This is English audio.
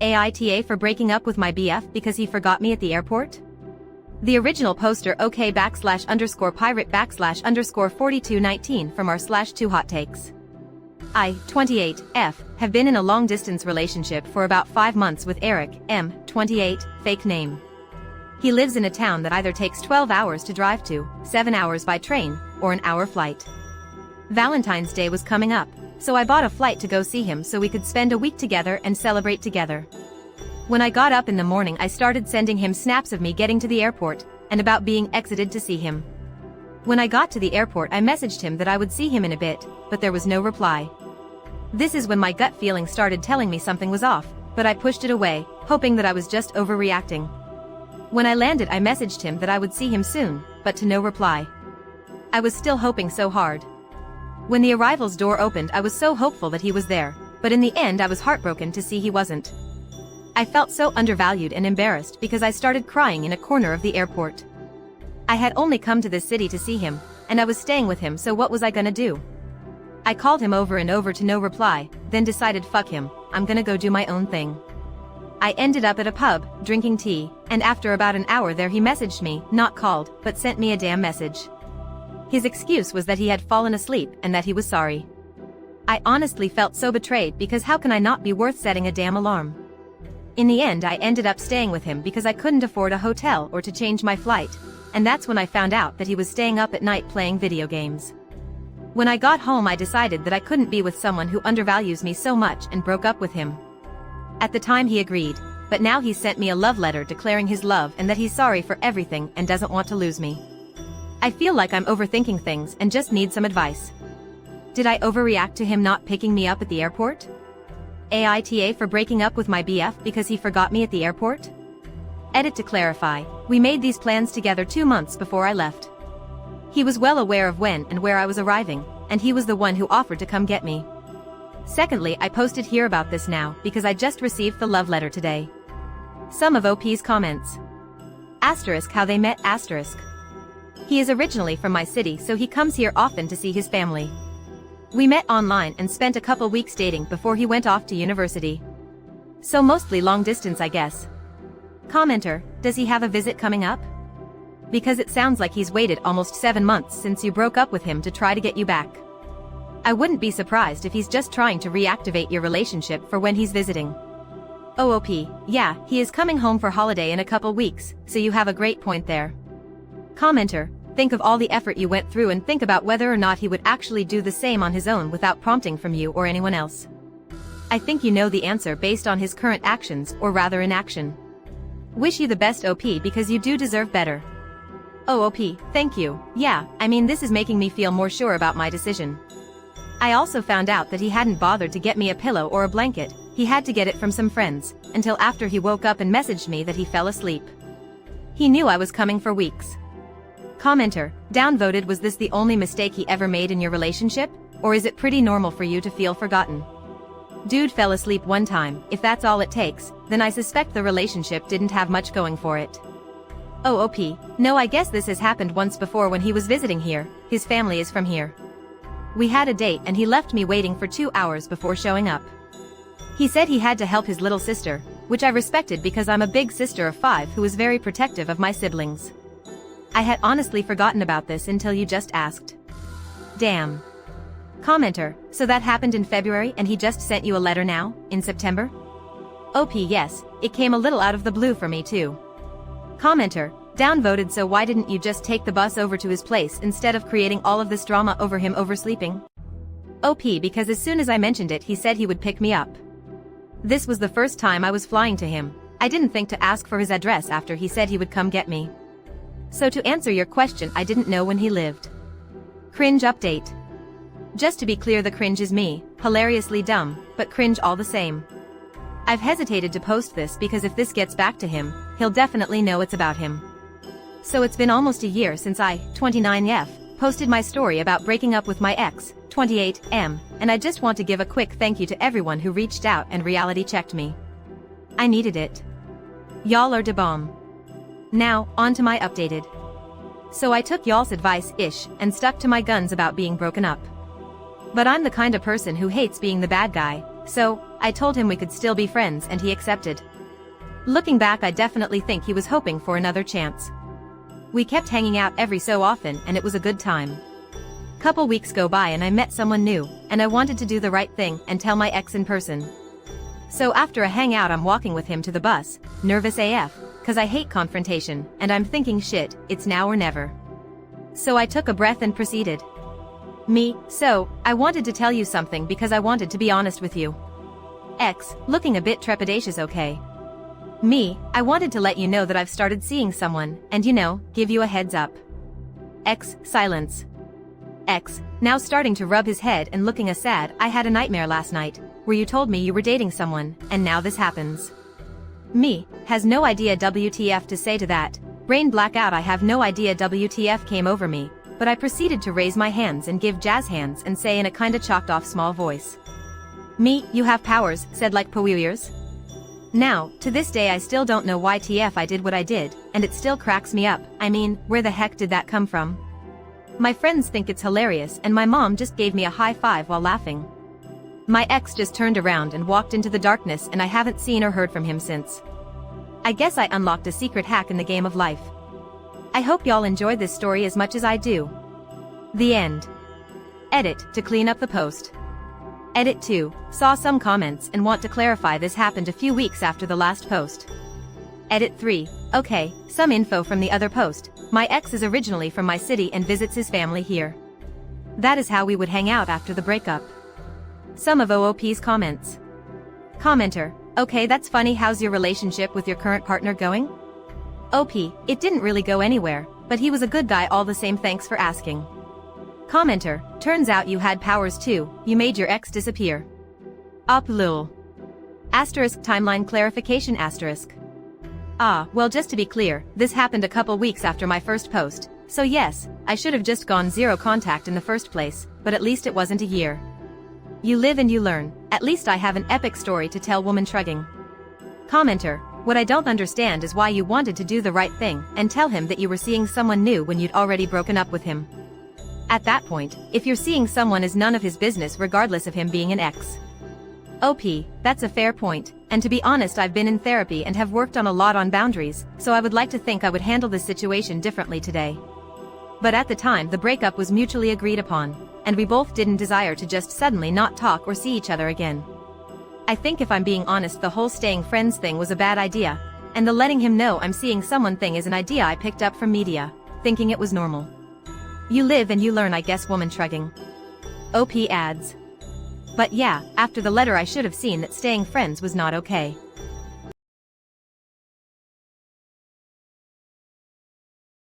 AITA for breaking up with my BF because he forgot me at the airport? The original poster OK_pirate__4219 from r/2HotTakes. I, 28, F, have been in a long-distance relationship for about 5 months with Eric, M, 28, fake name. He lives in a town that either takes 12 hours to drive to, 7 hours by train, or an hour flight. Valentine's Day was coming up, so I bought a flight to go see him so we could spend a week together and celebrate together. When I got up in the morning, I started sending him snaps of me getting to the airport, and about being exited to see him. When I got to the airport, I messaged him that I would see him in a bit, but there was no reply. This is when my gut feeling started telling me something was off, but I pushed it away, hoping that I was just overreacting. When I landed, I messaged him that I would see him soon, but to no reply. I was still hoping so hard. When the arrivals door opened, I was so hopeful that he was there, but in the end I was heartbroken to see he wasn't. I felt so undervalued and embarrassed because I started crying in a corner of the airport. I had only come to this city to see him, and I was staying with him, so what was I gonna do? I called him over and over to no reply, then decided fuck him, I'm gonna go do my own thing. I ended up at a pub, drinking tea, and after about an hour there he messaged me, not called, but sent me a damn message. His excuse was that he had fallen asleep and that he was sorry. I honestly felt so betrayed because how can I not be worth setting a damn alarm? In the end I ended up staying with him because I couldn't afford a hotel or to change my flight, and that's when I found out that he was staying up at night playing video games. When I got home I decided that I couldn't be with someone who undervalues me so much and broke up with him. At the time he agreed, but now he sent me a love letter declaring his love and that he's sorry for everything and doesn't want to lose me. I feel like I'm overthinking things and just need some advice. Did I overreact to him not picking me up at the airport? AITA for breaking up with my BF because he forgot me at the airport? Edit to clarify, we made these plans together 2 months before I left. He was well aware of when and where I was arriving, and he was the one who offered to come get me. Secondly, I posted here about this now because I just received the love letter today. Some of OP's comments. Asterisk how they met asterisk. He is originally from my city, so he comes here often to see his family. We met online and spent a couple weeks dating before he went off to university. So mostly long distance, I guess. Commenter, does he have a visit coming up? Because it sounds like he's waited almost 7 months since you broke up with him to try to get you back. I wouldn't be surprised if he's just trying to reactivate your relationship for when he's visiting. OOP, yeah, he is coming home for holiday in a couple weeks, so you have a great point there. Commenter, think of all the effort you went through and think about whether or not he would actually do the same on his own without prompting from you or anyone else. I think you know the answer based on his current actions, or rather inaction. Wish you the best OP because you do deserve better. OOP, thank you, yeah, I mean this is making me feel more sure about my decision. I also found out that he hadn't bothered to get me a pillow or a blanket, he had to get it from some friends, until after he woke up and messaged me that he fell asleep. He knew I was coming for weeks. Commenter, downvoted, was this the only mistake he ever made in your relationship, or is it pretty normal for you to feel forgotten? Dude fell asleep one time, if that's all it takes, then I suspect the relationship didn't have much going for it. OOP, no, I guess this has happened once before when he was visiting here, his family is from here. We had a date and he left me waiting for 2 hours before showing up. He said he had to help his little sister, which I respected because I'm a big sister of 5 who is very protective of my siblings. I had honestly forgotten about this until you just asked. Damn. Commenter, so that happened in February and he just sent you a letter now, in September? OP, yes, it came a little out of the blue for me too. Commenter, downvoted, so why didn't you just take the bus over to his place instead of creating all of this drama over him oversleeping? OP, because as soon as I mentioned it he said he would pick me up. This was the first time I was flying to him, I didn't think to ask for his address after he said he would come get me. So to answer your question, I didn't know when he lived. Cringe update. Just to be clear, the cringe is me, hilariously dumb, but cringe all the same. I've hesitated to post this because if this gets back to him, he'll definitely know it's about him. So it's been almost a year since I, 29F, posted my story about breaking up with my ex, 28M, and I just want to give a quick thank you to everyone who reached out and reality checked me. I needed it. Y'all are da bomb. Now, on to my updated. So I took y'all's advice-ish and stuck to my guns about being broken up. But I'm the kind of person who hates being the bad guy, So, I told him we could still be friends and he accepted. Looking back, I definitely think he was hoping for another chance. We kept hanging out every so often and it was a good time. Couple weeks go by and I met someone new, and I wanted to do the right thing and tell my ex in person. So after a hangout, I'm walking with him to the bus, nervous AF, cause I hate confrontation, and I'm thinking shit, it's now or never. So I took a breath and proceeded. So, I wanted to tell you something because I wanted to be honest with you. Ex, looking a bit trepidatious, okay? I wanted to let you know that I've started seeing someone, and give you a heads up. Ex, silence. Ex, now starting to rub his head and looking sad. I had a nightmare last night, where you told me you were dating someone, and now this happens. Has no idea WTF to say to that. Brain blackout. I have no idea WTF came over me, but I proceeded to raise my hands and give jazz hands and say in a kinda chalked off small voice. You have powers, said like powers. Now, to this day I still don't know why TF I did what I did, and it still cracks me up. I mean, where the heck did that come from? My friends think it's hilarious and my mom just gave me a high five while laughing. My ex just turned around and walked into the darkness and I haven't seen or heard from him since. I guess I unlocked a secret hack in the game of life. I hope y'all enjoy this story as much as I do. The end. Edit, to clean up the post. Edit 2, saw some comments and want to clarify this happened a few weeks after the last post. Edit 3, okay, some info from the other post. My ex is originally from my city and visits his family here. That is how we would hang out after the breakup. Some of OOP's comments. Commenter, okay, that's funny. How's your relationship with your current partner going? OP, it didn't really go anywhere, but he was a good guy all the same, thanks for asking. Commenter, turns out you had powers too, you made your ex disappear. Op lul. Asterisk timeline clarification asterisk. Well, just to be clear, this happened a couple weeks after my first post, so yes, I should have just gone zero contact in the first place, but at least it wasn't a year. You live and you learn. At least I have an epic story to tell. Woman shrugging. Commenter, what I don't understand is why you wanted to do the right thing and tell him that you were seeing someone new when you'd already broken up with him. At that point, if you're seeing someone is none of his business regardless of him being an ex. OP, that's a fair point, and to be honest, I've been in therapy and have worked on a lot on boundaries, so I would like to think I would handle this situation differently today. But at the time the breakup was mutually agreed upon, and we both didn't desire to just suddenly not talk or see each other again. I think if I'm being honest, the whole staying friends thing was a bad idea, and the letting him know I'm seeing someone thing is an idea I picked up from media, thinking it was normal. You live and you learn, I guess. Woman shrugging. OP adds. But yeah, after the letter I should have seen that staying friends was not okay.